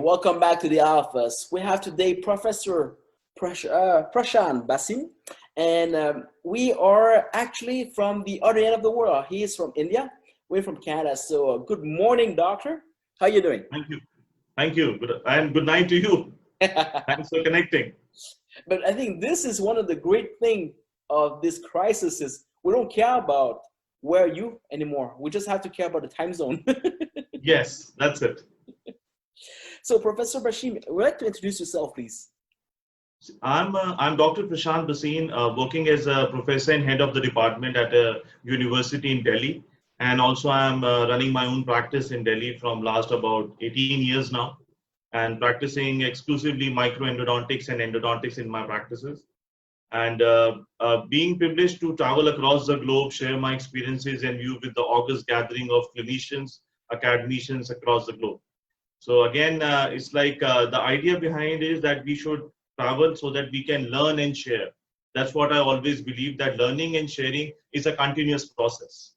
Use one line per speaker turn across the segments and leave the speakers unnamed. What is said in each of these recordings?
welcome back to the office. We have today Professor Prashant Bhasin, and we are actually from the other end of the world. He is from India. We're from Canada. So, good morning, doctor. How you doing?
Thank you. Thank you. And good night to you. Thanks for connecting.
But I think this is one of the great things of this crisis is we don't care about where you anymore. We just have to care about the time zone.
Yes, that's it.
So, Professor Bashim, would you like to introduce yourself, please?
I'm Dr. Prashant Bhasin, working as a professor and head of the department at a university in Delhi. And also I'm running my own practice in Delhi from last about 18 years now, and practicing exclusively microendodontics and endodontics in my practices. And being privileged to travel across the globe, share my experiences and view with the august gathering of clinicians, academicians across the globe. So again, it's like the idea behind is that we should travel so that we can learn and share. That's what I always believe, that learning and sharing is a continuous process.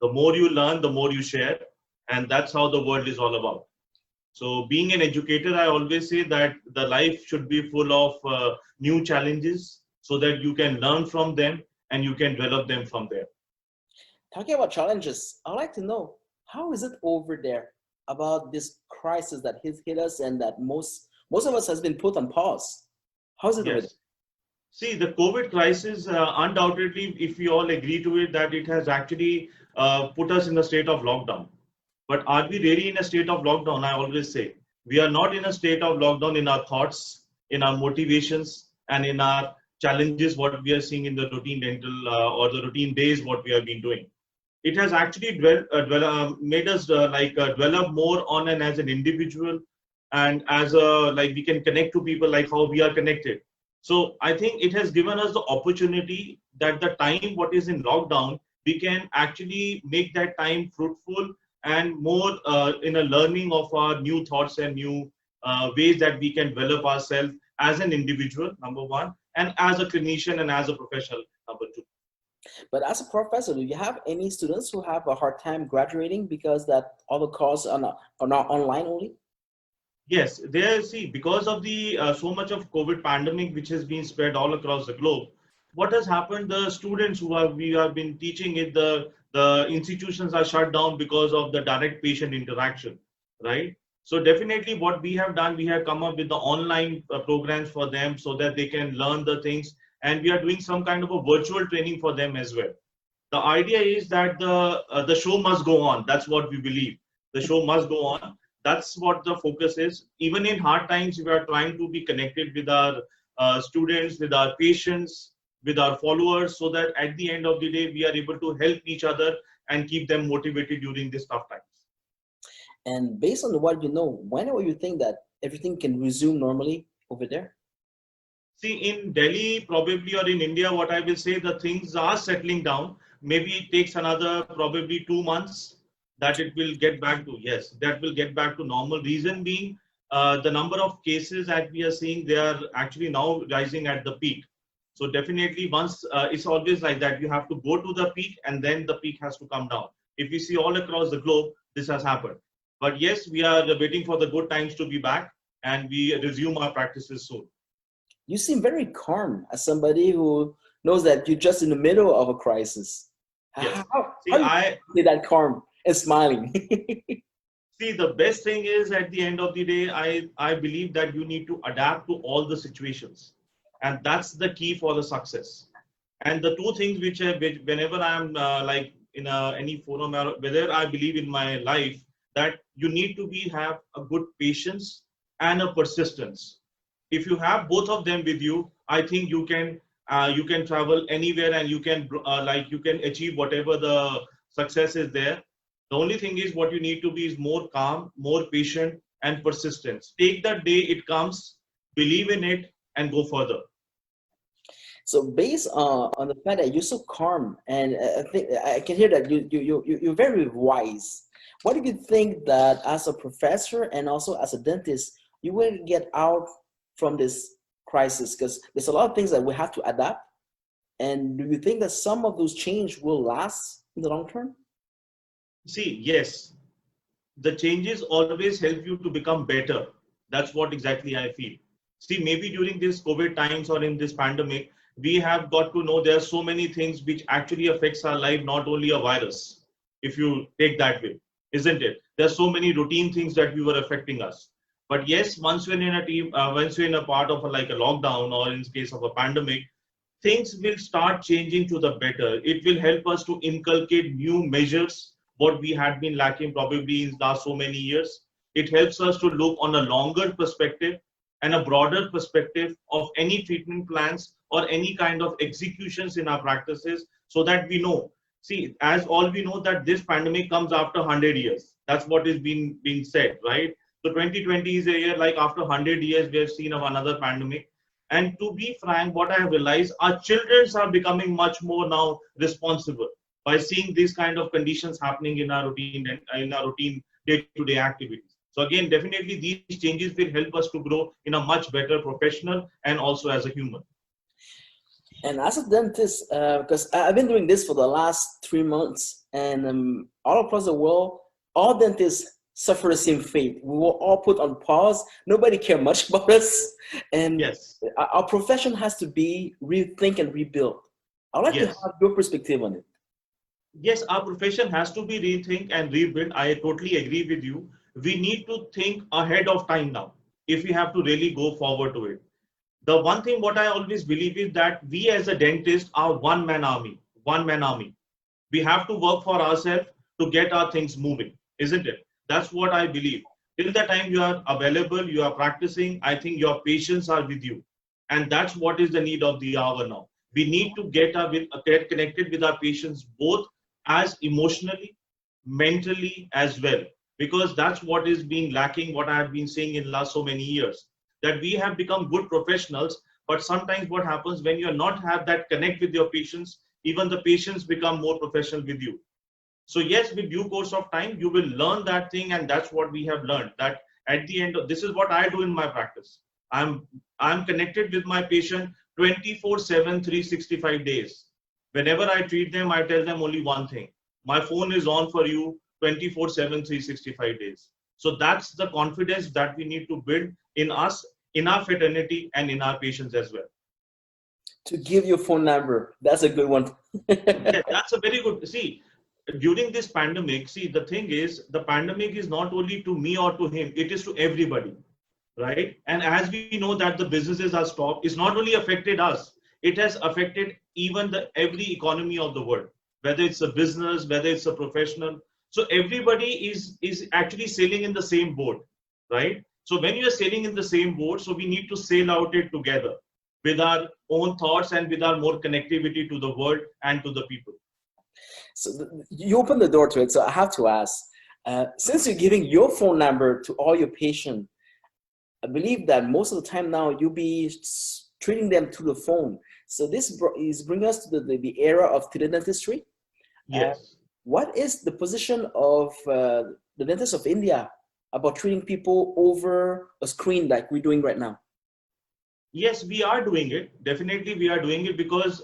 The more you learn, the more you share, and that's how the world is all about. So being an educator, I always say that the life should be full of new challenges so that you can learn from them and you can develop them from there.
Talking about challenges, I'd like to know how is it over there about this crisis that has hit us and that most of us has been put on pause. How is it over there?
Yes. See, the COVID crisis, undoubtedly, if we all agree to it, that it has actually put us in a state of lockdown. But are we really in a state of lockdown? I always say we are not in a state of lockdown in our thoughts, in our motivations, and in our challenges, what we are seeing in the routine dental or the routine days, what we have been doing. It has actually made us develop more on and as an individual, and as a like we can connect to people like how we are connected. So I think it has given us the opportunity that the time what is in lockdown, we can actually make that time fruitful and more in a learning of our new thoughts and new ways that we can develop ourselves as an individual, number one, and as a clinician and as a professional, number two.
But as a professor, do you have any students who have a hard time graduating because that all the courses are not online only?
Yes, there. See, because of the so much of COVID pandemic, which has been spread all across the globe, what has happened? The students we have been teaching it, the institutions are shut down because of the direct patient interaction, right? So definitely, what we have done, we have come up with the online programs for them so that they can learn the things, and we are doing some kind of a virtual training for them as well. The idea is that the show must go on. That's what we believe. The show must go on. That's what the focus is. Even in hard times, we are trying to be connected with our students, with our patients, with our followers, so that at the end of the day, we are able to help each other and keep them motivated during these tough times.
And based on what you know, when will you think that everything can resume normally over there?
See, in Delhi, probably, or in India, what I will say, the things are settling down. Maybe it takes another probably 2 months that it will get back to, yes, that will get back to normal. Reason being, the number of cases that we are seeing, they are actually now rising at the peak. So definitely once, it's always like that, you have to go to the peak and then the peak has to come down. If you see all across the globe, this has happened. But yes, we are waiting for the good times to be back and we resume our practices soon.
You seem very calm as somebody who knows that you're just in the middle of a crisis.
Yes.
How do you stay that calm and smiling?
See, the best thing is at the end of the day, I believe that you need to adapt to all the situations. And that's the key for the success. And the two things which whenever I'm like in any forum, or whether I believe in my life, that you need to have a good patience and a persistence. If you have both of them with you, I think you can travel anywhere and you can you can achieve whatever the success is there. The only thing is what you need to be is more calm, more patient, and persistent. Take the day it comes, believe in it, and go further.
So based on the fact that you're so calm, and I think I can hear that you're very wise. What do you think that as a professor and also as a dentist, you will get out from this crisis? Because there's a lot of things that we have to adapt. And do you think that some of those change will last in the long term?
See, yes, the changes always help you to become better. That's what exactly I feel. See, maybe during this COVID times or in this pandemic, we have got to know there are so many things which actually affects our life, not only a virus, if you take that way, isn't it? There are so many routine things that we were affecting us. But yes, once we're in a team, once we're in a part of like a lockdown or in case of a pandemic, things will start changing to the better. It will help us to inculcate new measures, what we had been lacking probably in the last so many years. It helps us to look on a longer perspective and a broader perspective of any treatment plans or any kind of executions in our practices so that we know. See, as all we know that this pandemic comes after 100 years. That's what is being said, right? So 2020 is a year like after 100 years we have seen of another pandemic. And to be frank, what I have realized, our children are becoming much more now responsible by seeing these kind of conditions happening in our routine and in our routine day-to-day activities. So again, definitely these changes will help us to grow in a much better professional and also as a human.
And as a dentist, because I've been doing this for the last 3 months, and all across the world, all dentists suffer the same fate. We were all put on pause. Nobody care much about us, and
Yes,
our profession has to be rethink and rebuilt. I'd like to
yes.
have your perspective on it.
Yes, our profession has to be rethink and rebuilt. I totally agree with you. We need to think ahead of time now if we have to really go forward to it. The one thing what I always believe is that we as a dentist are one man army. We have to work for ourselves to get our things moving, isn't it? That's what I believe. Till the time you are available, you are practicing, I think your patients are with you. And that's what is the need of the hour now. We need to get connected with our patients both as emotionally, mentally as well. Because that's what is being lacking, what I have been saying in last so many years. That we have become good professionals, but sometimes what happens when you're not have that connect with your patients, even the patients become more professional with you. So yes, with due course of time, you will learn that thing, and that's what we have learned. That at the end of this is what I do in my practice. I'm connected with my patient 24/7, 365 days. Whenever I treat them, I tell them only one thing: my phone is on for you 24/7, 365 days. So that's the confidence that we need to build in us, in our fraternity, and in our patients as well.
To give your phone number, that's a good one.
Yeah, that's a very good. See, during this pandemic, see, the thing is, the pandemic is not only to me or to him, it is to everybody, right? And as we know that the businesses are stopped, it's not only affected us, it has affected even the every economy of the world, whether it's a business, whether it's a professional. So everybody is actually sailing in the same boat, right? So when you are sailing in the same boat, so we need to sail out it together with our own thoughts and with our more connectivity to the world and to the people.
So you open the door to it. So I have to ask, since you're giving your phone number to all your patients, I believe that most of the time now you'll be treating them through the phone. So this is bringing us to the era of teledentistry. Uh,
Yes.
what is the position of the dentists of India about treating people over a screen like we're doing right now?
Yes, we are doing it. Definitely, we are doing it because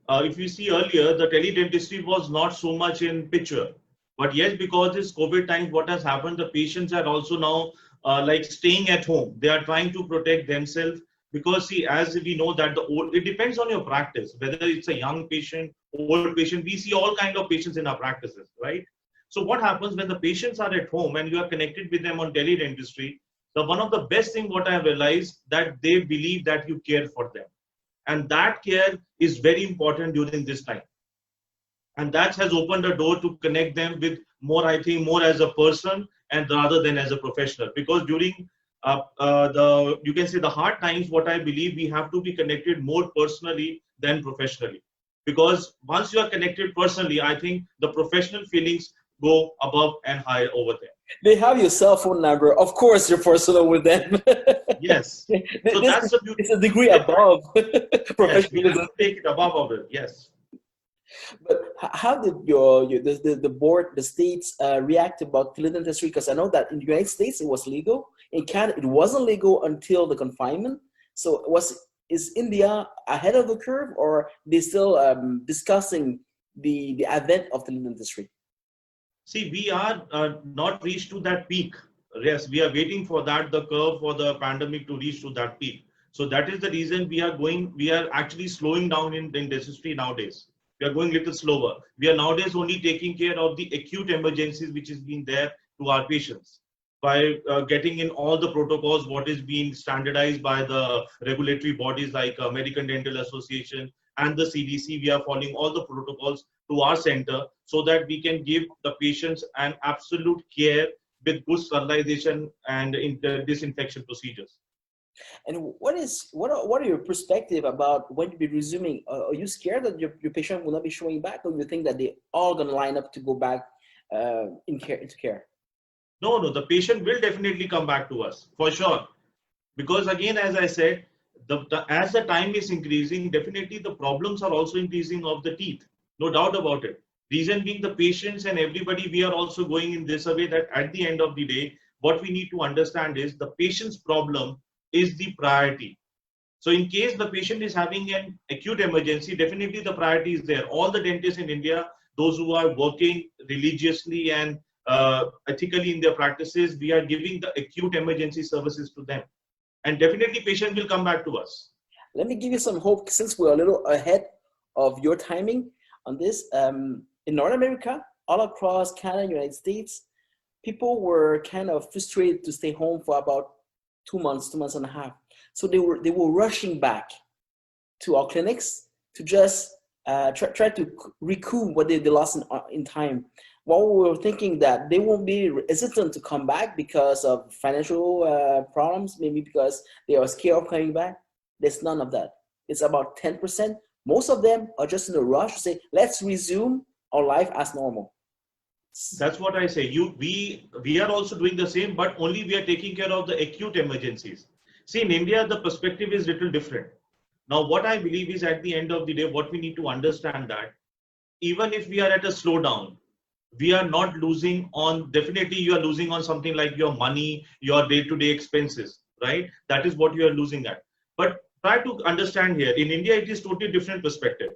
if you see earlier, the teledentistry was not so much in picture. But yes, because this COVID times, what has happened, the patients are also now like staying at home. They are trying to protect themselves because see, as we know that the old, it depends on your practice, whether it's a young patient, old patient. We see all kind of patients in our practices, right? So what happens when the patients are at home and you are connected with them on teledentistry? The one of the best thing what I have realized that they believe that you care for them, and that care is very important during this time, and that has opened a door to connect them with more, I think, more as a person and rather than as a professional. Because during the, you can say, the hard times, what I believe, we have to be connected more personally than professionally, because once you are connected personally, I think the professional feelings go above and higher over there.
They have your cell phone number. Of course, you're personal with them.
Yes. So
This
that's the beauty.
is a degree
Yes,
above
yes, we have
professionalism.
to take it above of it. Yes.
But how did the board, the states react about teledentistry? Because I know that in the United States it was legal. In Canada, it wasn't legal until the confinement. So is India ahead of the curve, or they still discussing the advent of teledentistry?
See, we are not reached to that peak, Yes, we are waiting for that, the curve for the pandemic to reach to that peak. So that is the reason we are actually slowing down in dentistry nowadays. We are going a little slower. We are nowadays only taking care of the acute emergencies which is being there to our patients by getting in all the protocols, what is being standardized by the regulatory bodies like American Dental Association and the CDC. We are following all the protocols to our center so that we can give the patients an absolute care with good sterilization and in the disinfection procedures.
And what are your perspective about when you be resuming? Are you scared that your patient will not be showing back, or you think that they all gonna line up to go back into care?
No, no, the patient will definitely come back to us for sure. Because again, as I said, as the time is increasing, definitely the problems are also increasing of the teeth. No doubt about it. Reason being the patients and everybody, we are also going in this way that at the end of the day, what we need to understand is the patient's problem is the priority. So in case the patient is having an acute emergency, definitely the priority is there. All the dentists in India, those who are working religiously and ethically in their practices, we are giving the acute emergency services to them. And definitely patient will come back to us.
Let me give you some hope since we're a little ahead of your timing on this. In North America, all across Canada, United States, people were kind of frustrated to stay home for about 2 months, 2 months and a half. So they were rushing back to our clinics to just try to recoup what they lost in time. While we were thinking that they won't be hesitant to come back because of financial problems, maybe because they are scared of coming back. There's none of that. It's about 10%. Most of them are just in a rush to say, let's resume our life as normal.
That's what I say. We are also doing the same, but only we are taking care of the acute emergencies. See, in India, the perspective is little different. Now, what I believe is at the end of the day, what we need to understand that even if we are at a slowdown, we are not losing on, definitely you are losing on something like your money, your day-to-day expenses, right? That is what you are losing at. But try to understand here, in India, it is totally different perspective.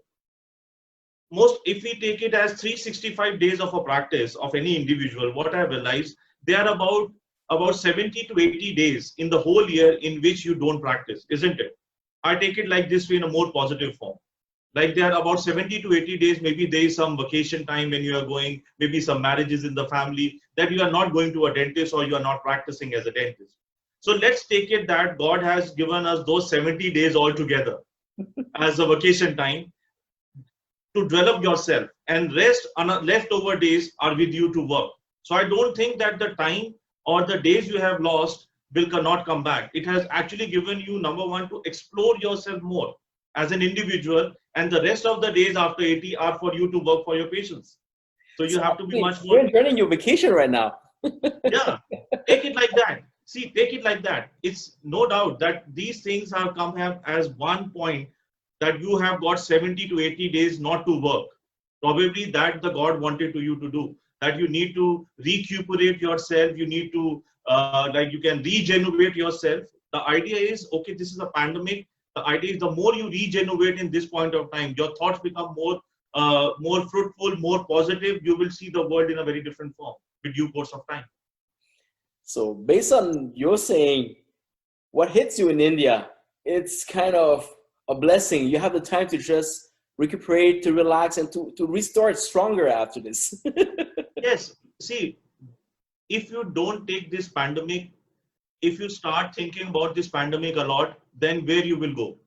Most, if we take it as 365 days of a practice of any individual, what I realized, there are about 70 to 80 days in the whole year in which you don't practice, isn't it? I take it like this way in a more positive form. Like there are about 70 to 80 days, maybe there is some vacation time when you are going, maybe some marriages in the family, that you are not going to a dentist or you are not practicing as a dentist. So let's take it that God has given us those 70 days altogether as a vacation time to develop yourself, and rest on leftover days are with you to work. So I don't think that the time or the days you have lost will not come back. It has actually given you, number one, to explore yourself more as an individual, and the rest of the days after 80 are for you to work for your patients. So you
So
have to be much
you're
more.
enjoying your vacation right now.
Yeah, take it like that. See, take it like that. It's no doubt that these things have come have as one point that you have got 70 to 80 days not to work. Probably that the God wanted to you to do. That you need to recuperate yourself. You need to like you can regenerate yourself. The idea is, okay, this is a pandemic. The idea is the more you regenerate in this point of time, your thoughts become more fruitful, more positive. You will see the world in a very different form with due course of time.
So based on your saying, what hits you in India, it's kind of a blessing. You have the time to just recuperate, to relax, and to restart stronger after this.
Yes, see, if you don't take this pandemic, if you start thinking about this pandemic a lot, then where you will go?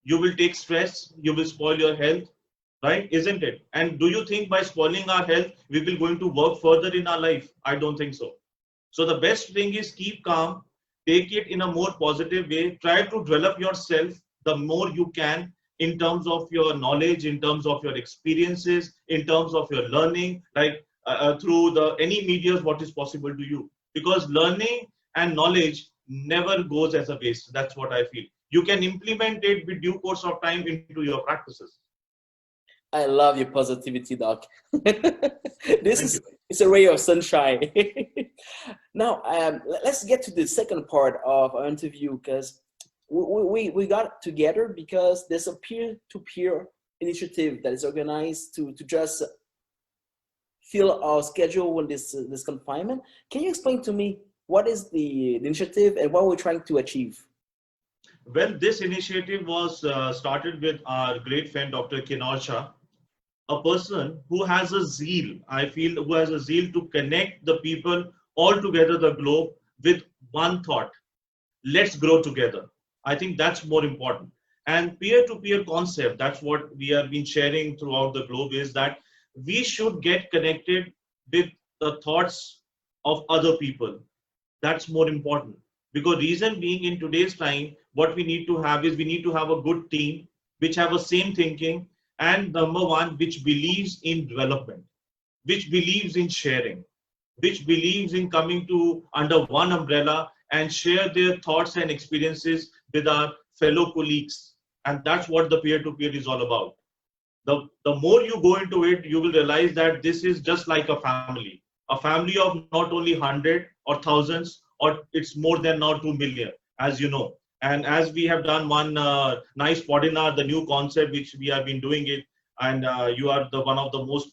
You will take stress, you will spoil your health, right? Isn't it? And do you think by spoiling our health, we will going to work further in our life? I don't think so. So the best thing is keep calm, take it in a more positive way, try to develop yourself the more you can in terms of your knowledge, in terms of your experiences, in terms of your learning, like through the any medias, what is possible to you. Because learning and knowledge never goes as a waste. That's what I feel. You can implement it with due course of time into your practices.
I love your positivity, Doc. This
Thank
is
you.
it's a ray of sunshine. Now, let's get to the second part of our interview because we got together because there's a peer-to-peer initiative that is organized to just fill our schedule when this confinement. Can you explain to me What is the initiative and what we're trying to achieve?
Well, this initiative was started with our great friend Dr. Kinor Shah, a person who has a zeal, I feel, who has a zeal to connect the people all together the globe with one thought. Let's grow together. I think that's more important. And peer-to-peer concept, that's what we have been sharing throughout the globe, is that we should get connected with the thoughts of other people. That's more important, because reason being, in today's time what we need to have is we need to have a good team which have a same thinking, and number one, which believes in development, which believes in sharing, which believes in coming to under one umbrella and share their thoughts and experiences with our fellow colleagues. And that's what the peer to peer is all about. The more you go into it, you will realize that this is just like a family of not only 100 or thousands, or it's more than now 2 million, as you know. And as we have done one nice webinar, the new concept which we have been doing it, and you are the one of the most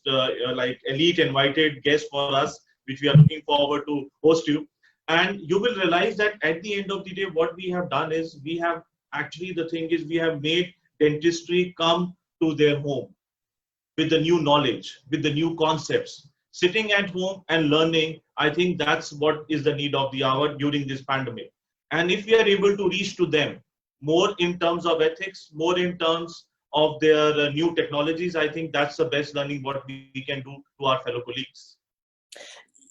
like elite invited guests for us, which we are looking forward to host you. And you will realize that at the end of the day, what we have done is we have actually, the thing is, we have made dentistry come to their home with the new knowledge, with the new concepts. Sitting at home and learning, I think that's what is the need of the hour during this pandemic. And if we are able to reach to them more in terms of ethics, more in terms of their new technologies, I think that's the best learning what we can do to our fellow colleagues.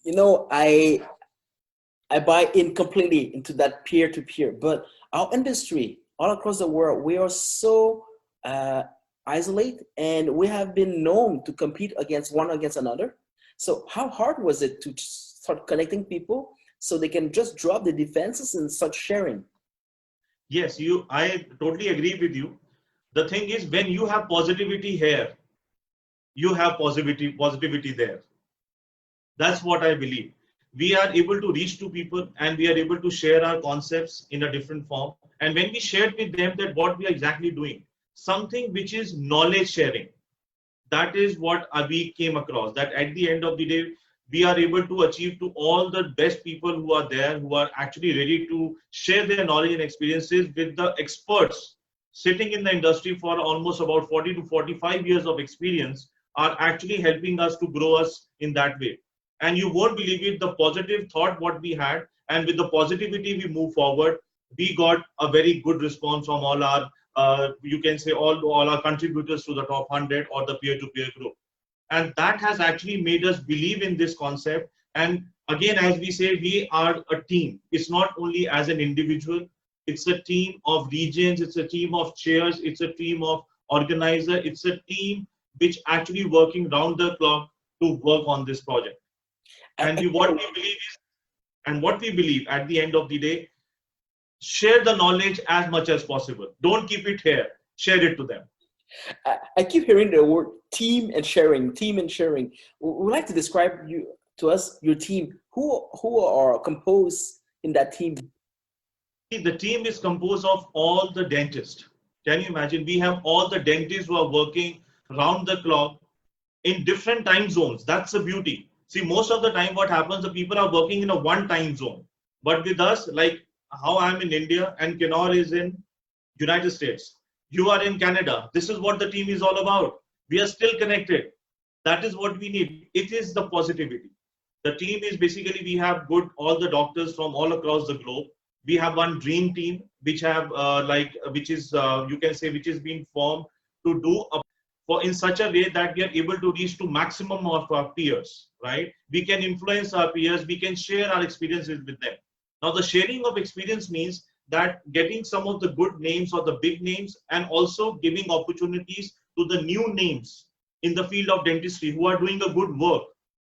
You know, I buy in completely into that peer to peer, but our industry all across the world, we are so uh, isolate, and we have been known to compete against one against another. So how hard was it to start connecting people so they can just drop the defenses and start sharing?
Yes, I totally agree with you. The thing is, when you have positivity here, you have positivity there. That's what I believe. We are able to reach to people and we are able to share our concepts in a different form. And when we shared with them that what we are exactly doing, something which is knowledge sharing, that is what we came across. That at the end of the day, we are able to achieve to all the best people who are there, who are actually ready to share their knowledge and experiences with the experts sitting in the industry for almost about 40 to 45 years of experience, are actually helping us to grow us in that way. And you won't believe it, the positive thought what we had, and with the positivity we move forward, we got a very good response from all our you can say all our contributors to the top 100 or the peer-to-peer group. And that has actually made us believe in this concept. And again, as we say, we are a team. It's not only as an individual, it's a team of regions, it's a team of chairs, it's a team of organizer, it's a team which actually working round the clock to work on this project. And
I,
what we believe is, and what we believe at the end of the day, share the knowledge as much as possible. Don't keep it here. Share it to them.
I keep hearing the word team and sharing, team and sharing. Would like to describe you to us your team. Who are composed in that team?
See, the team is composed of all the dentists. Can you imagine? We have all the dentists who are working round the clock in different time zones. That's the beauty. See, most of the time, what happens, the people are working in a one time zone. But with us, like how I'm in India and Kenor is in United States, you are in Canada. This is what the team is all about. We are still connected. That is what we need. It is the positivity. The team is basically, we have good all the doctors from all across the globe. We have one dream team which have which is you can say which is being formed to do a, for in such a way that we are able to reach to maximum of our peers, right? We can influence our peers, we can share our experiences with them. Now the sharing of experience means that getting some of the good names or the big names, and also giving opportunities to the new names in the field of dentistry who are doing a good work,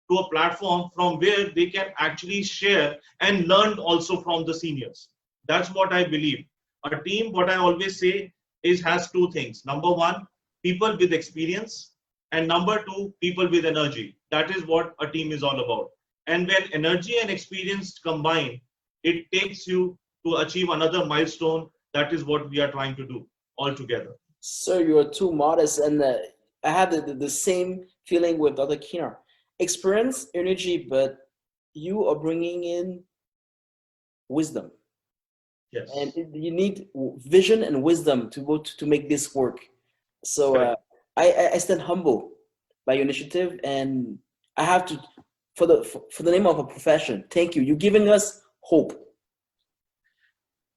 to a platform from where they can actually share and learn also from the seniors. That's what I believe. A team, what I always say, is has two things. Number one, people with experience, and number two, people with energy. That is what a team is all about. And when energy and experience combine, it takes you to achieve another milestone. That is what we are trying to do all together.
Sir, you are too modest, and I had the same feeling with other Keener. Experience, energy, but you are bringing in wisdom. And
Yes.
you need vision and wisdom to go to make this work. So
Correct.
I stand humble by your initiative, and I have to, for the name of a profession, thank you. You're giving us hope.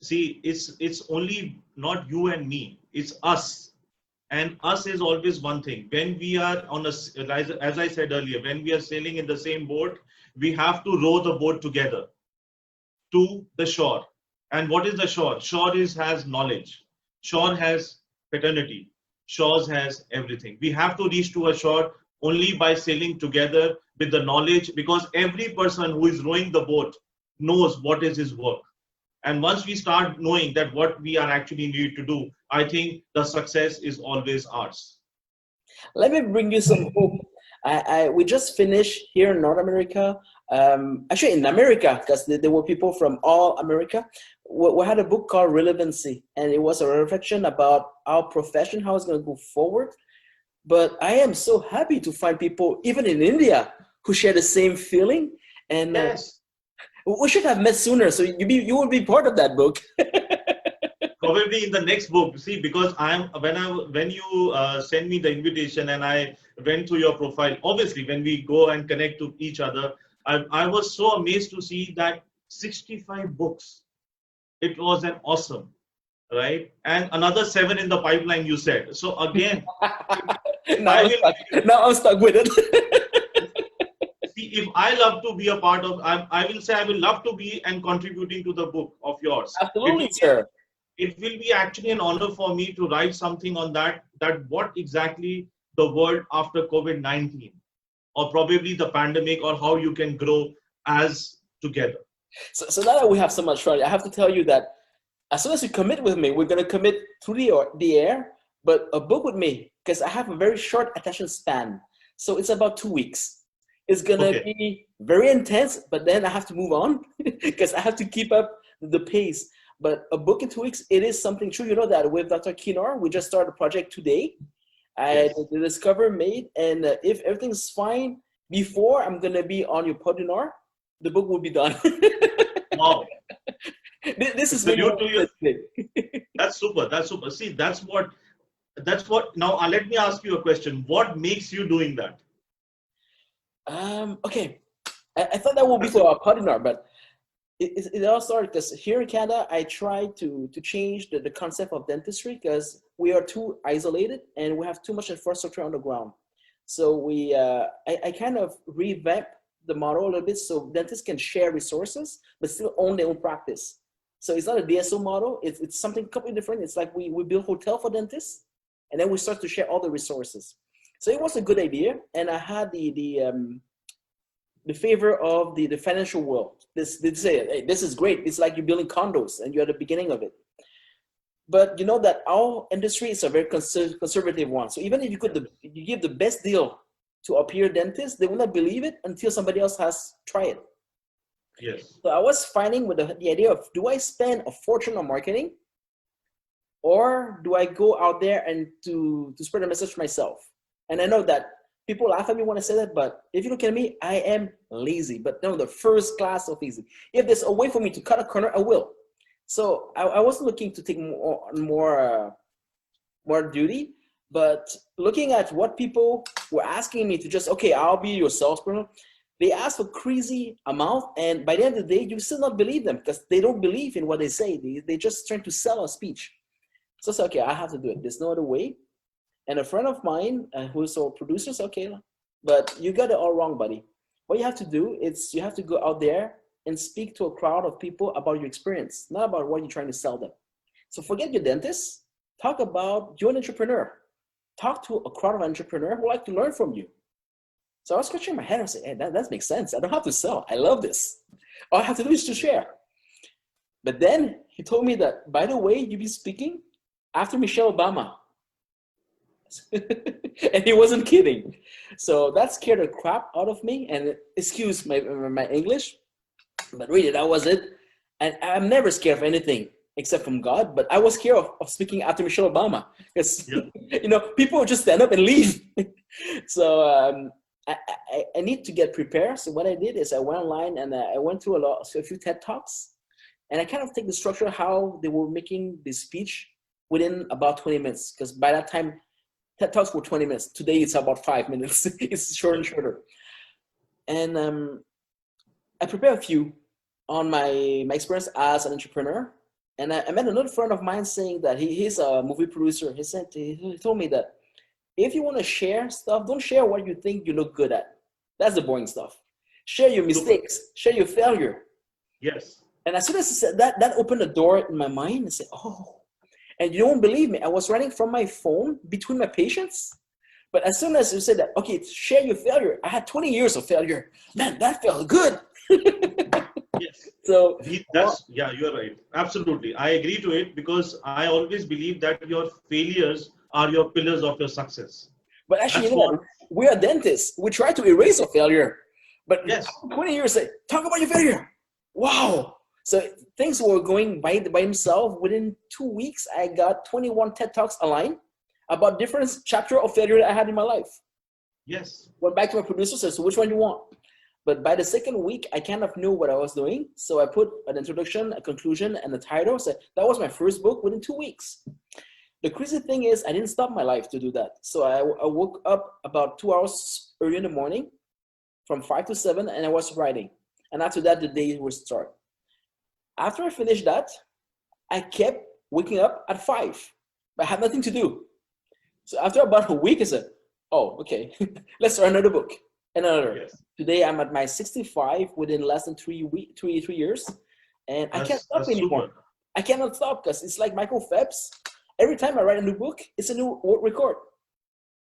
See, it's only not you and me. It's us. And us is always one thing. When we are on as I said earlier, when we are sailing in the same boat, we have to row the boat together to the shore. And what is the shore? Shore is has knowledge. Shore has paternity. Shores has everything. We have to reach to a shore only by sailing together with the knowledge, because every person who is rowing the boat knows what is his work. And once we start knowing that what we are actually need to do, I think the success is always ours.
Let me bring you some hope. We just finished here in North America, actually in America, because there were people from all America. We had a book called Relevancy, and it was a reflection about our profession, how it's going to go forward. But I am so happy to find people, even in India, who share the same feeling. And
Yes.
we should have met sooner, so you will be part of that book.
Probably in the next book. See, because when you send me the invitation and I went through your profile, obviously when we go and connect to each other, I was so amazed to see that 65 books. It was an awesome, right? And another 7 in the pipeline, you said. So again,
now
I
I'm
will
stuck. Now I'm stuck with it.
see if I love to be a part of. I will say I will love to be and contributing to the book of yours. It
Absolutely,
will be
sir.
it will be actually an honor for me to write something on that what exactly the world after COVID-19, or probably the pandemic, or how you can grow as together.
So now that we have so much fun, I have to tell you that as soon as you commit with me, we're going to commit through the air, but a book with me, because I have a very short attention span. So it's about 2 weeks. It's going to
Okay.
be very intense, but then I have to move on because I have to keep up the pace. But a book in 2 weeks, it is something true. You know that with Dr. Kinar, we just started a project today.
Yes.
The Discover made, and if everything's fine, before I'm going to be on your Podinar, the book will be done.
Wow.
This is maybe
Salute to you.
what I'm
That's super. That's super. See, that's what now let me ask you a question. What makes you doing that?
okay. I thought that would be
That's
for
it.
our partner, but it all started because here in Canada, I tried to change the concept of dentistry because we are too isolated and we have too much infrastructure on the ground. So I kind of revamped the model a little bit so dentists can share resources but still own their own practice. So it's not a DSO model. It's something completely different. It's like we build hotel for dentists and then we start to share all the resources. So it was a good idea, and I had the favor of the financial world. They say, hey, this is great. It's like you're building condos and you're at the beginning of it. But you know that our industry is a very conservative one. So even if you give the best deal to a peer dentist, they will not believe it until somebody else has tried it.
Yes.
So I was fighting with the idea of, do I spend a fortune on marketing, or do I go out there and to spread the message myself? And I know that people laugh at me when I say that, but if you look at me, I am lazy, but no, the first class of easy. If there's a way for me to cut a corner, I will. So I wasn't looking to take more duty, but looking at what people were asking me to just, okay, I'll be your salesperson. They ask for crazy amount, and by the end of the day, you still not believe them because they don't believe in what they say. They just trying to sell a speech. So I said, okay, I have to do it. There's no other way. And a friend of mine who's a producer said, okay, but you got it all wrong, buddy. What you have to do is you have to go out there and speak to a crowd of people about your experience, not about what you're trying to sell them. So forget your dentist. Talk about you're an entrepreneur. Talk to a crowd of entrepreneurs who like to learn from you. So I was scratching my head and saying, hey, that makes sense. I don't have to sell. I love this. All I have to do is to share. But then he told me that, by the way, you be speaking after Michelle Obama. And he wasn't kidding. So that scared the crap out of me. And excuse my English, but really that was it. And I'm never scared of anything except from God. But I was scared of speaking after Michelle Obama because
Yeah.
people would just stand up and leave. So I need to get prepared. So what I did is I went online and I went through a few TED Talks. And I kind of take the structure how they were making the speech within about 20 minutes. Because by that time, TED Talks were 20 minutes. Today it's about 5 minutes. It's shorter and shorter. And I prepare a few on my experience as an entrepreneur. And I met another friend of mine saying that he's a movie producer. He told me that if you want to share stuff, don't share what you think you look good at. That's the boring stuff. Share your
Super.
mistakes, share your failure.
Yes.
And as soon as he said that, that opened the door in my mind and said, oh, and you won't believe me, I was writing from my phone between my patients. But as soon as you said that, okay, share your failure, I had 20 years of failure. Man, that felt good.
Yes.
So,
That's, yeah, you're right. Absolutely. I agree to it because I always believe that your failures are your pillars of your success.
but actually,
That's
you know
what,
what? We're dentists. We try to erase a failure. But
yes,
20 years, say, talk about your failure. Wow. So things were going by himself. Within 2 weeks, I got 21 TED Talks aligned about different chapter of failure that I had in my life.
yes,
Went back to my producer, said, so which one do you want? But by the second week, I kind of knew what I was doing. So I put an introduction, a conclusion, and a title. So that was my first book within 2 weeks. The crazy thing is, I didn't stop my life to do that. So I woke up about 2 hours early in the morning from 5 to 7, and I was writing. And after that, the day would start. After I finished that, I kept waking up at 5, but I had nothing to do. So after about a week, I said, oh, okay, let's start another book. Another.
yes.
Today, I'm at my 65 within less than 3 years, and I can't stop
That's
anymore.
super.
I cannot stop because it's like Michael Phelps. Every time I write a new book, it's a new record.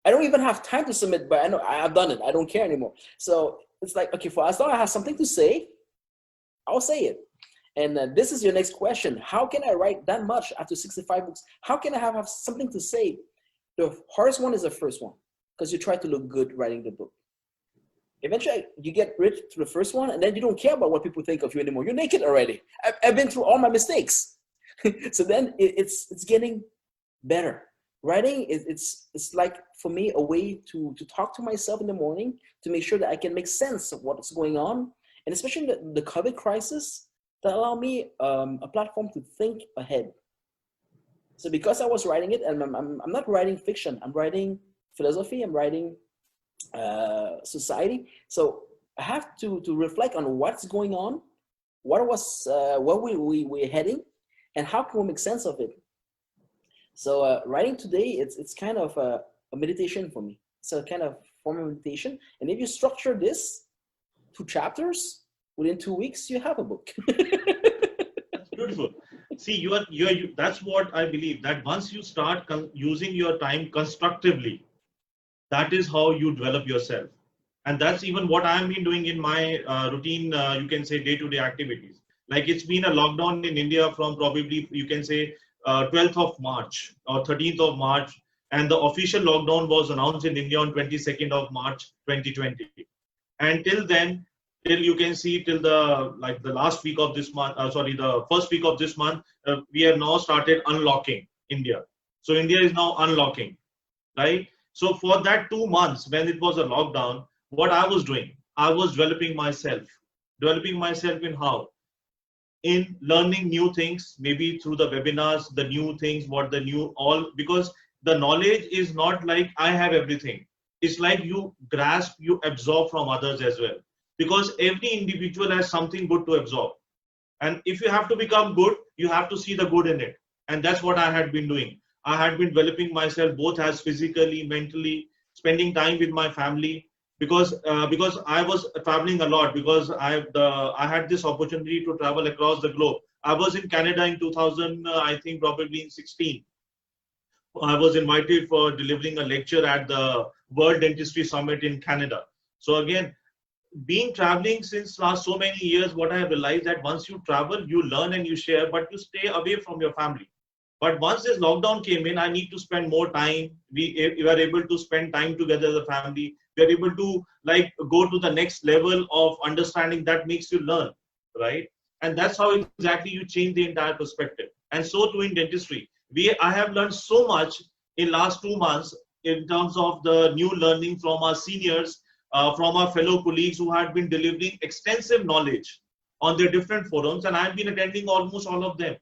I don't even have time to submit, but I know I've done it. I don't care anymore. So it's like, okay, for as long as I have something to say, I'll say it. And this is your next question. How can I write that much after 65 books? How can I have something to say? The hardest one is the first one because you try to look good writing the book. Eventually, you get rid to the first one, and then you don't care about what people think of you anymore. You're naked already. I've been through all my mistakes. So then it's getting better. Writing it's like for me a way to talk to myself in the morning to make sure that I can make sense of what's going on, and especially the COVID crisis that allow me a platform to think ahead. So because I was writing it, and I'm not writing fiction, I'm writing philosophy, I'm writing society. So I have to reflect on what's going on, where we're heading, and how can we make sense of it. So writing today, it's kind of a meditation for me. It's a kind of form of meditation. And if you structure this 2 chapters within 2 weeks, you have a book.
That's beautiful. See, that's what I believe, that once you start using your time constructively, that is how you develop yourself. And that's even what I've been doing in my routine, you can say day-to-day activities. Like it's been a lockdown in India from probably, you can say, 12th of March or 13th of March. And the official lockdown was announced in India on 22nd of March 2020. And till then, till you can see till the last week of this month, the first week of this month, we have now started unlocking India. So India is now unlocking, right? So for that 2 months when it was a lockdown, what I was doing, I was developing myself. Developing myself in how? In learning new things, maybe through the webinars, the new things, what the new all, because the knowledge is not like I have everything. It's like you grasp, you absorb from others as well. Because every individual has something good to absorb. And if you have to become good, you have to see the good in it. And that's what I had been doing. I had been developing myself both as physically, mentally, spending time with my family, because I was traveling a lot, because I had this opportunity to travel across the globe. I was in Canada in 2000, I think probably in 16. I was invited for delivering a lecture at the World Dentistry Summit in Canada. So again, being traveling since last so many years, what I have realized that once you travel, you learn and you share, but you stay away from your family. But once this lockdown came in, I need to spend more time. We were able to spend time together as a family. We are able to like go to the next level of understanding that makes you learn, right? And that's how exactly you change the entire perspective. And so too in dentistry, I have learned so much in last 2 months in terms of the new learning from our seniors, from our fellow colleagues who had been delivering extensive knowledge. on their different forums, and I've been attending almost all of them.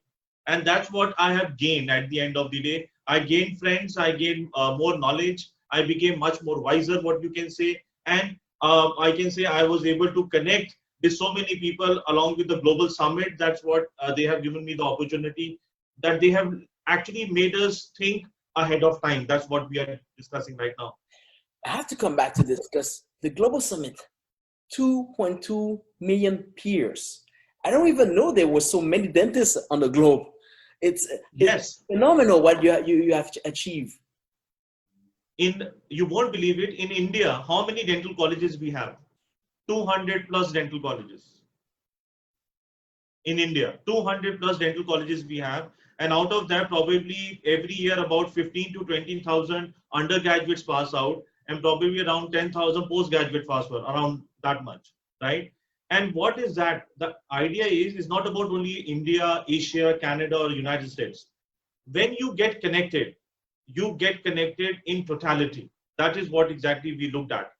And that's what I have gained at the end of the day. I gained friends, I gained more knowledge, I became much more wiser, what you can say. And I can say I was able to connect with so many people along with the global summit. That's what they have given me the opportunity, that they have actually made us think ahead of time. That's what we are discussing right now.
I have to come back to this because the Global Summit, 2.2 million peers. I don't even know there were so many dentists on the globe. It's
Yes,
phenomenal what you have achieved.
you won't believe it, in India, how many dental colleges we have? 200 plus dental colleges. In India, 200 plus dental colleges we have, and out of that, probably every year about 15 to 20,000 undergraduates pass out, and probably around 10,000 postgraduate pass out, around that much, right? And what is that? The idea is not about only India, Asia, Canada, or United States. When you get connected in totality. That is what exactly we looked at.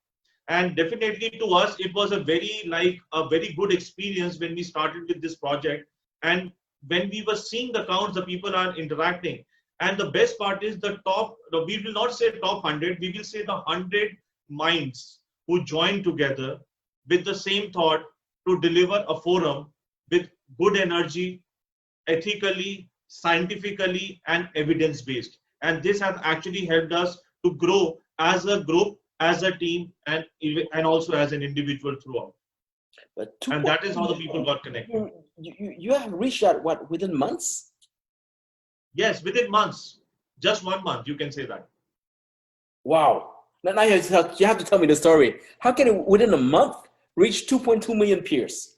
And definitely to us it was a very good experience when we started with this project. And when we were seeing the counts, the people are interacting, and the best part is we will not say top 100, we will say the 100 minds who joined together with the same thought to deliver a forum with good energy, ethically, scientifically, and evidence based. And this has actually helped us to grow as a group, as a team, and also as an individual throughout.
But
And that is how the people
2.2
got connected.
you have reached that what within months?
Yes, within months, just 1 month, you can say that.
Wow. Now you have to tell me the story. How can it within a month reach 2.2 million peers?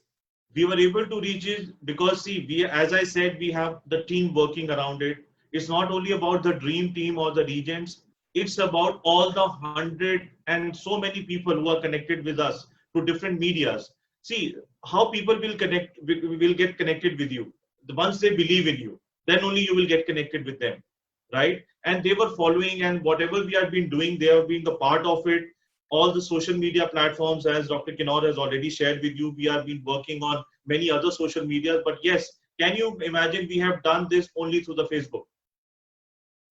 We were able to reach it because, see, as I said, we have the team working around it. It's not only about the dream team or the regents, it's about all the 100 and so many people who are connected with us to different medias. See, how people will get connected with you. Once they believe in you, then only you will get connected with them, right? And they were following, and whatever we have been doing, they have been the part of it. All the social media platforms, as Dr. Kinnaur has already shared with you, we have been working on many other social media. But yes, can you imagine we have done this only through the Facebook?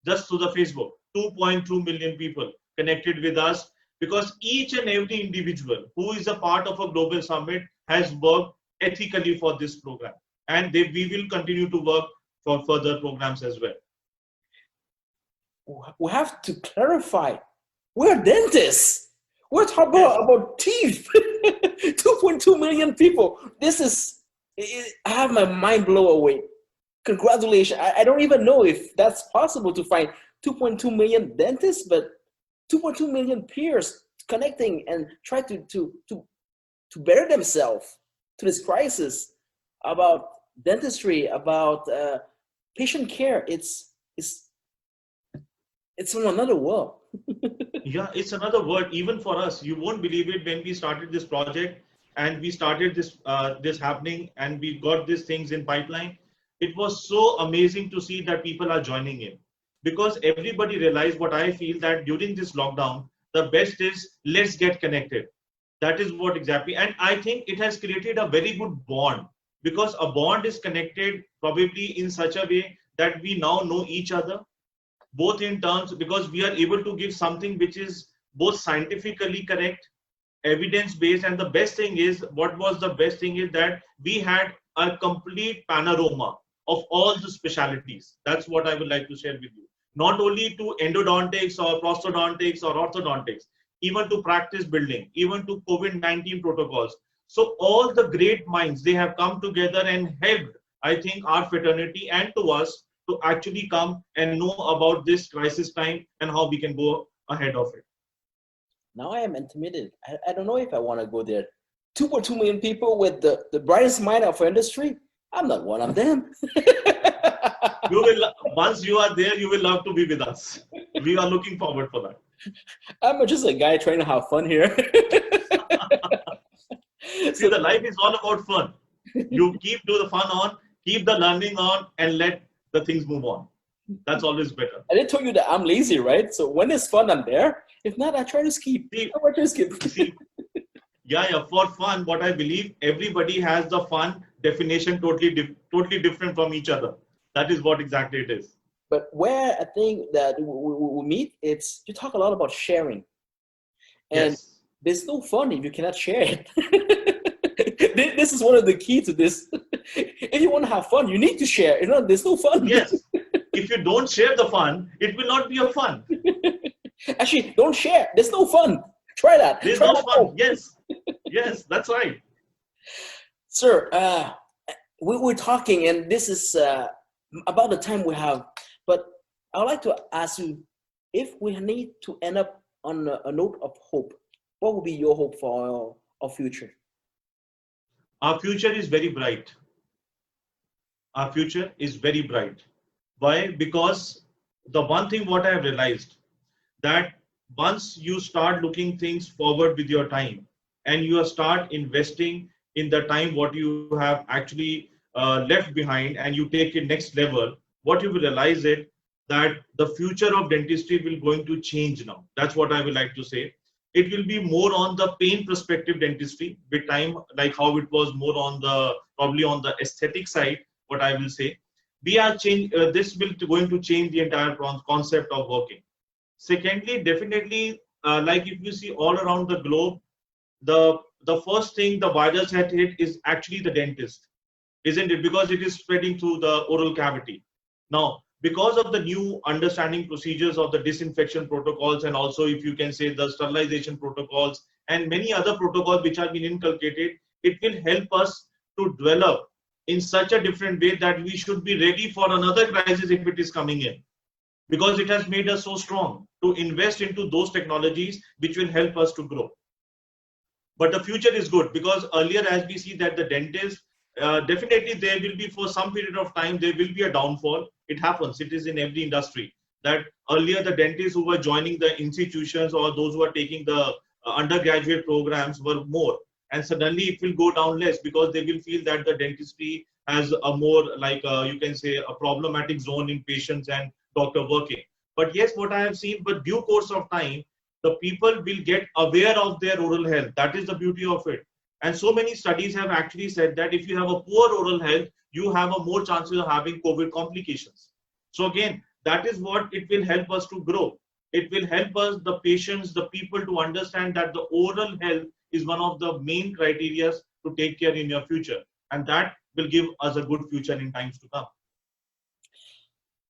Just through the Facebook, 2.2 million people connected with us, because each and every individual who is a part of a global summit has worked ethically for this program. And we will continue to work for further programs as well.
We have to clarify. We're dentists. We're talking
Yes.
about teeth. 2.2 million people. I have my mind blown away. Congratulations. I don't even know if that's possible to find 2.2 million dentists, but 2.2 million peers connecting and try to better themselves to this crisis about dentistry, about patient care. It's from another world.
Yeah, it's another word even for us. You won't believe it, when we started this project and we started this happening and we got these things in pipeline. It was so amazing to see that people are joining in, because everybody realized what I feel, that during this lockdown, the best is let's get connected. That is what exactly. And I think it has created a very good bond, because a bond is connected probably in such a way that we now know each other, both in terms, because we are able to give something which is both scientifically correct, evidence based. And the best thing is, what was the best thing is that we had a complete panorama of all the specialities. That's what I would like to share with you. Not only to endodontics or prosthodontics or orthodontics, even to practice building, even to COVID-19 protocols. So all the great minds, they have come together and helped, I think, our fraternity and to us to actually come and know about this crisis time and how we can go ahead of it.
Now I am intimidated. I don't know if I want to go there. 2.2 million people with the brightest mind of our industry. I'm not one of them.
You will, once you are there, you will love to be with us. We are looking forward for that.
I'm just a guy trying to have fun here.
See, the life is all about fun. You keep do the fun on, keep the learning on, and let the things move on. That's always better.
I didn't tell you that I'm lazy, right? So when it's fun, I'm there. If not, I try to skip.
See,
I try to skip.
see, Yeah, yeah. For fun, what I believe, everybody has the fun definition totally different from each other. That is what exactly it is.
But where I think that we meet, it's you talk a lot about sharing, and
Yes.
there's no fun if you cannot share it. This is one of the key to this. If you want to have fun, you need to share. You know, there's no fun.
Yes. If you don't share the fun, it will not be a fun.
Actually, don't share. There's no fun. Try that.
There's
Try
no
that
fun.
home.
Yes. Yes, that's right.
Sir, we're talking, and this is about the time we have. But I would like to ask you, if we need to end up on a note of hope, what would be your hope for our future?
Our future is very bright. Our future is very bright. Why? Because the one thing what I have realized, that once you start looking things forward with your time and you start investing in the time what you have actually left behind, and you take it next level, what you will realize it, that the future of dentistry will going to change now. That's what I would like to say. It will be more on the pain perspective dentistry with time, like how it was more on the probably on the aesthetic side. What I will say, we are change. This will going to change the entire concept of working. Secondly, definitely, like if you see all around the globe, the first thing the virus had hit is actually the dentist, isn't it? Because it is spreading through the oral cavity. Now, because of the new understanding procedures of the disinfection protocols, and also if you can say the sterilization protocols and many other protocols which have been inculcated, it will help us to develop in such a different way that we should be ready for another crisis if it is coming in, because it has made us so strong to invest into those technologies which will help us to grow. But the future is good, because earlier, as we see that the dentist, definitely there will be for some period of time there will be a downfall. It happens, it is in every industry, that earlier the dentists who were joining the institutions or those who are taking the undergraduate programs were more, and suddenly it will go down less because they will feel that the dentistry has a more like you can say a problematic zone in patients and doctor working. But yes, what I have seen, but due course of time, the people will get aware of their oral health. That is the beauty of it. And so many studies have actually said that if you have a poor oral health, you have a more chances of having COVID complications. So again, that is what it will help us to grow. It will help us, the patients, the people, to understand that the oral health is one of the main criteria to take care in your future. And that will give us a good future in times to come.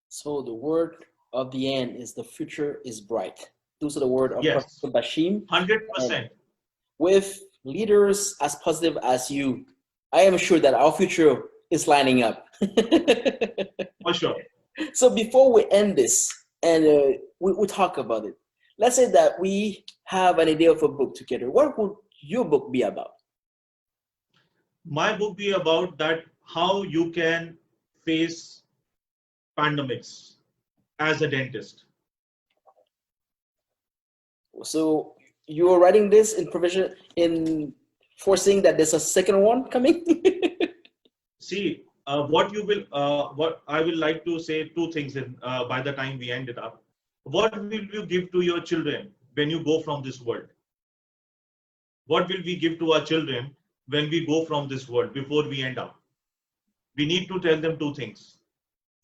So the word of the end is the future is bright. Those are the word of
Yes,
Professor Bashim. And
100%.
with leaders as positive as you, I am sure that our future is lining up.
For sure.
So before we end this and we talk about it, let's say that we have an idea of a book together. What would your book be about?
My book be about that how you can face pandemics as a dentist.
So you're writing this in provision in foreseeing that there's a second one coming?
See, what I will like to say two things in, by the time we end it up. What will you give to your children when you go from this world? What will we give to our children when we go from this world before we end up? We need to tell them two things.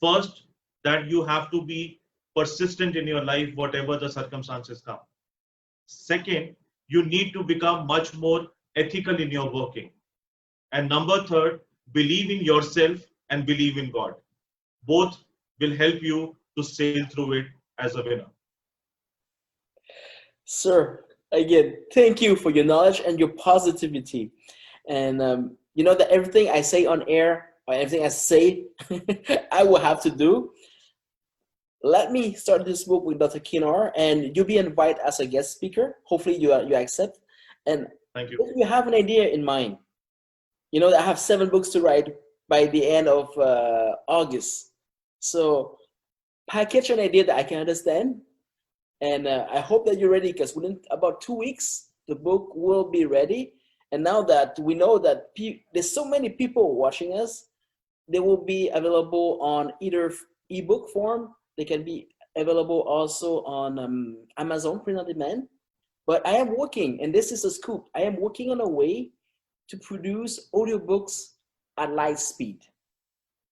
First, that you have to be persistent in your life, whatever the circumstances come. Second, you need to become much more ethical in your working. And number third, believe in yourself and believe in God. Both will help you to sail through it as a winner.
Sir, again, thank you for your knowledge and your positivity. And you know that everything I say on air or everything I say, I will have to do. Let me start this book with Dr. Kinar, and you'll be invited as a guest speaker. Hopefully, you accept. And
Thank you.
if you have an idea in mind, you know that I have 7 books to write by the end of August. So package an idea that I can understand, and I hope that you're ready, because within about 2 weeks, the book will be ready. And now that we know that there's so many people watching us, they will be available on either ebook form. They can be available also on Amazon print on demand. But I am working, and this is a scoop. I am working on a way to produce audiobooks at light speed.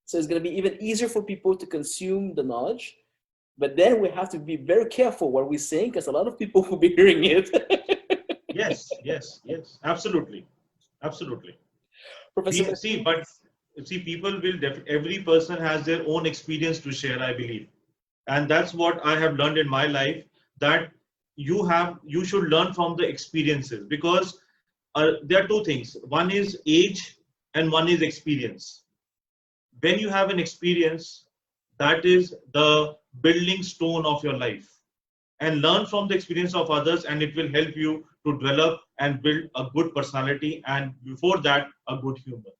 So it's going to be even easier for people to consume the knowledge. But then we have to be very careful what we say because a lot of people will be hearing it.
Yes, yes, yes, absolutely, absolutely.
Professor
See,
Bhasin,
but see, people will every person has their own experience to share, I believe, and that's what I have learned in my life, that you should learn from the experiences, because there are two things. One is age, and one is experience. When you have an experience, that is the building stone of your life, and learn from the experience of others, and it will help you to develop and build a good personality, and before that, a good humor.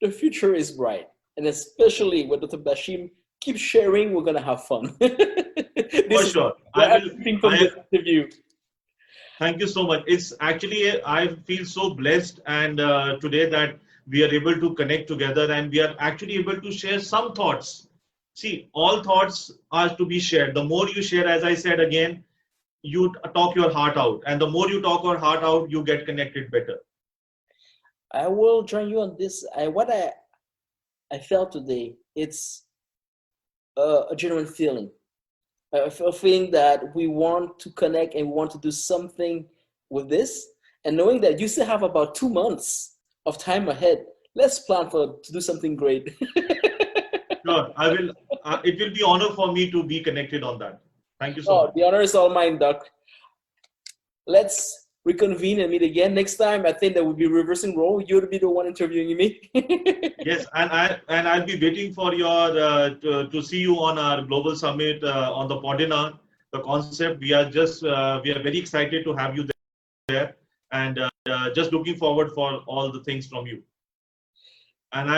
the future is bright. And especially when Dr. Bashim keeps sharing, we're going to have fun.
For
This is
sure.
what I'm thinking from
I
this interview.
thank you so much. It's actually, I feel so blessed, and today that we are able to connect together, and we are actually able to share some thoughts. See, all thoughts are to be shared. The more you share, as I said again, you talk your heart out, and the more you talk your heart out, you get connected better.
I will join you on this. I felt today, it's a genuine feeling. A feeling that we want to connect and we want to do something with this. And knowing that you still have about 2 months of time ahead, let's plan to do something great.
Sure, I will. It will be honor for me to be connected on that. Thank you so
Oh,
much.
the honor is all mine, Doc. Let's reconvene and meet again next time. I think that would be reversing role. You'll be the one interviewing me.
Yes, and I'll be waiting for your to see you on our global summit on the Podina. The concept, we are very excited to have you there, and just looking forward for all the things from you. And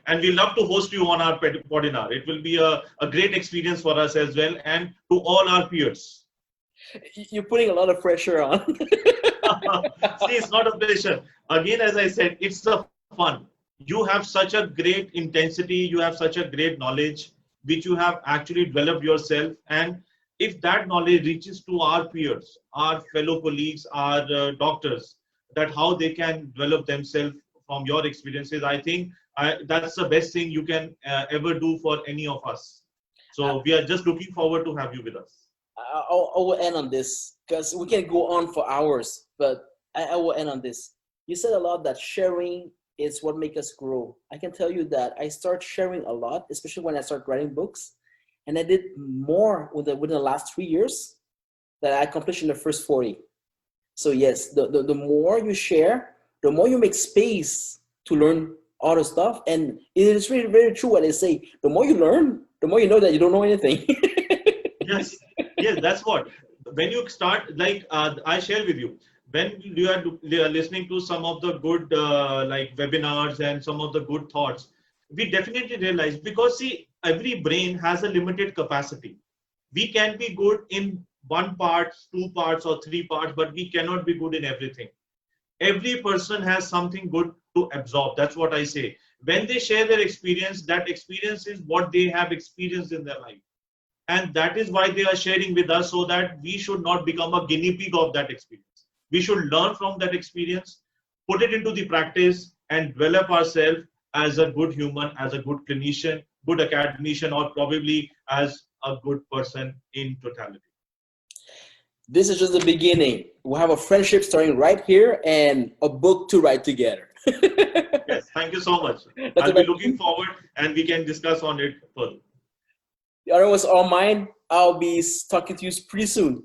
and we love to host you on our Podina. It will be a great experience for us as well, and to all our peers.
You're putting a lot of pressure on.
See, it's not a pressure. Again, as I said, it's the fun. You have such a great intensity, you have such a great knowledge, which you have actually developed yourself. And if that knowledge reaches to our peers, our fellow colleagues, our doctors, that how they can develop themselves from your experiences, I think that's the best thing you can ever do for any of us. So we are just looking forward to have you with us.
I will end on this because we can go on for hours, but I will end on this. You said a lot that sharing is what makes us grow. I can tell you that I start sharing a lot, especially when I start writing books, and I did more within the last 3 years that I accomplished in the first 40. So yes, the more you share, the more you make space to learn other stuff. And it is really very true what they say. The more you learn, the more you know that you don't know anything.
Yes, yes, that's what. When you start, like I share with you, when you are listening to some of the good like webinars and some of the good thoughts, we definitely realize, because see, every brain has a limited capacity. We can be good in one part, two parts, or three parts, but we cannot be good in everything. Every person has something good to absorb. That's what I say. When they share their experience, that experience is what they have experienced in their life. And that is why they are sharing with us, so that we should not become a guinea pig of that experience. We should learn from that experience, put it into the practice, and develop ourselves as a good human, as a good clinician, good academician, or probably as a good person in totality.
This is just the beginning. We have a friendship starting right here and a book to write together.
Yes, thank you so much.
Dr.
I'll be looking
Bashim,
forward, and we can discuss on it further.
the honor was all mine. I'll be talking to you pretty soon.